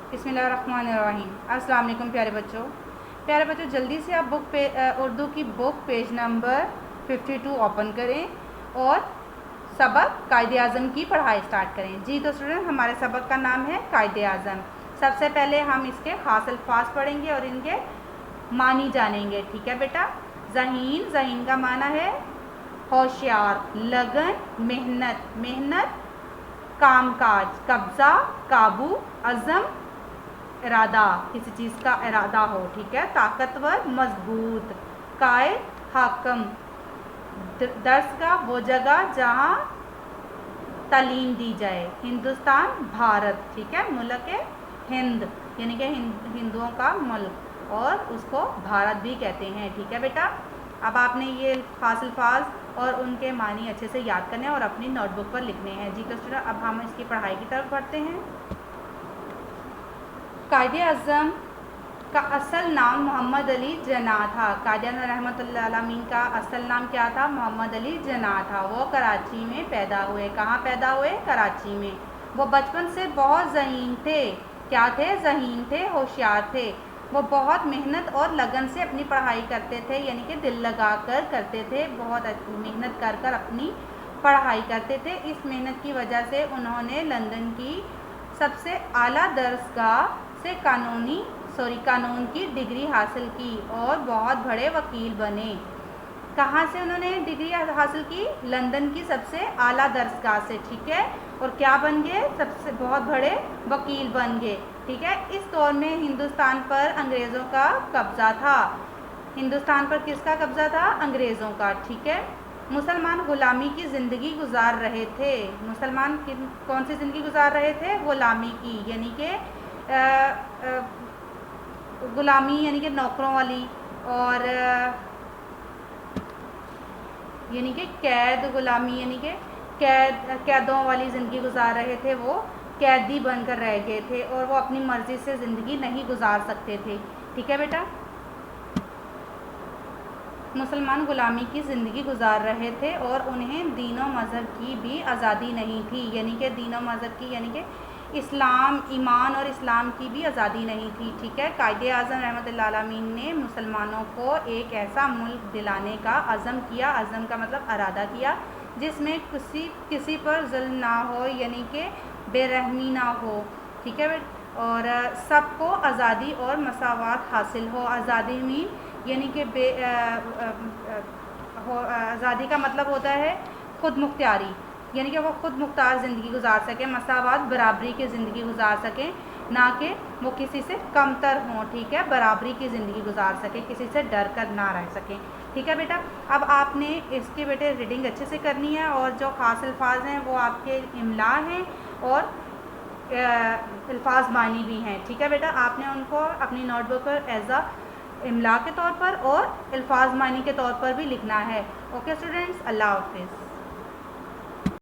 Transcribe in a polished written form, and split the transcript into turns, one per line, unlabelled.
बिस्मिल्लाहिर्रहमानिर्रहीम। अस्सलाम वालेकुम प्यारे बच्चों जल्दी से आप उर्दू की बुक पेज नंबर 52 ओपन करें और सबक कायदे आज़म की पढ़ाई स्टार्ट करें। जी तो स्टूडेंट, हमारे सबक का नाम है कायदे आज़म। सबसे पहले हम इसके खास अल्फाज पढ़ेंगे और इनके मानी जानेंगे। ठीक है बेटा। ज़हीन का माना है होशियार, लगन मेहनत, कामकाज, कब्ज़ा, काबू, अज़म इरादा, किसी चीज़ का इरादा हो। ठीक है। ताकतवर, मजबूत, कायल, हाकम, दर्स का वो जगह जहाँ तालीम दी जाए। हिंदुस्तान, भारत। ठीक है। मुल्क हिंद यानी कि हिंदुओं का मुल्क, और उसको भारत भी कहते हैं। ठीक है बेटा। अब आपने ये खास अल्फाज और उनके मानी अच्छे से याद करने और अपनी नोटबुक पर लिखने हैं। जी तो स्टूडेंट, अब हम इसकी पढ़ाई की तरफ बढ़ते हैं। कायदे आज़म का असल नाम मोहम्मद अली जना था। कायदे आज़म रहमतुल्लाह अलैह का असल नाम क्या था? मोहम्मद अली जना था। वो कराची में पैदा हुए। कहाँ पैदा हुए? कराची में। वो बचपन से बहुत ज़हीन थे। क्या थे? ज़हीन थे, होशियार थे। वो बहुत मेहनत और लगन से अपनी पढ़ाई करते थे, यानी कि दिल लगा कर करते थे। बहुत मेहनत कर कर अपनी पढ़ाई करते थे। इस मेहनत की वजह से उन्होंने लंदन की सबसे आला दर्जगाह से कानून की डिग्री हासिल की और बहुत बड़े वकील बने। कहाँ से उन्होंने डिग्री हासिल की? लंदन की सबसे आला दर्जगाह से। ठीक है। और क्या बन गए? सबसे बहुत बड़े वकील बन गए। ठीक है। इस दौर में हिंदुस्तान पर अंग्रेज़ों का कब्ज़ा था। हिंदुस्तान पर किसका कब्ज़ा था? अंग्रेज़ों का। ठीक है। मुसलमान गुलामी की ज़िंदगी गुजार रहे थे। मुसलमान कौन सी ज़िंदगी गुजार रहे थे? गुलामी की, यानी कि गुलामी यानी कि नौकरों वाली, और यानी कि कैद, गुलामी यानी कि कैदों वाली ज़िंदगी गुजार रहे थे। वो कैदी बनकर रह गए थे और वो अपनी मर्ज़ी से ज़िंदगी नहीं गुजार सकते थे। ठीक है बेटा। मुसलमान गुलामी की ज़िंदगी गुजार रहे थे और उन्हें दीन और मज़हब की भी आज़ादी नहीं थी, यानी कि दीन और मज़हब की यानी कि इस्लाम, ईमान और इस्लाम की भी आज़ादी नहीं थी। ठीक है। कायदे आज़म रहमतुल्लाह अलैह ने मुसलमानों को एक ऐसा मुल्क दिलाने का अज़म किया। अज़म का मतलब इरादा किया, जिसमें किसी पर जुल्म ना हो, यानी कि बेरहमी ना हो। ठीक है। और सबको आज़ादी और मसावात हासिल हो। आज़ादी मीन यानी कि आज़ादी का मतलब होता है खुद मुख्तियारी, यानी कि वो खुद मुख्तार ज़िंदगी गुजार सकें। मसावात, बराबरी की ज़िंदगी गुजार सकें, ना कि वो किसी से कमतर हों। ठीक है। बराबरी की ज़िंदगी गुजार सकें, किसी से डर कर ना रह सकें। ठीक है बेटा। अब आपने इसके बेटे रीडिंग अच्छे से करनी है और जो ख़ास अल्फाज हैं वो आपके इमला हैं और अल्फाज मानी भी हैं। ठीक है बेटा। आपने उनको अपनी नोटबुक पर एज अ इमला के तौर पर और अल्फाज मानी के तौर पर भी लिखना है। ओके स्टूडेंट्स, अल्लाह हाफिज़।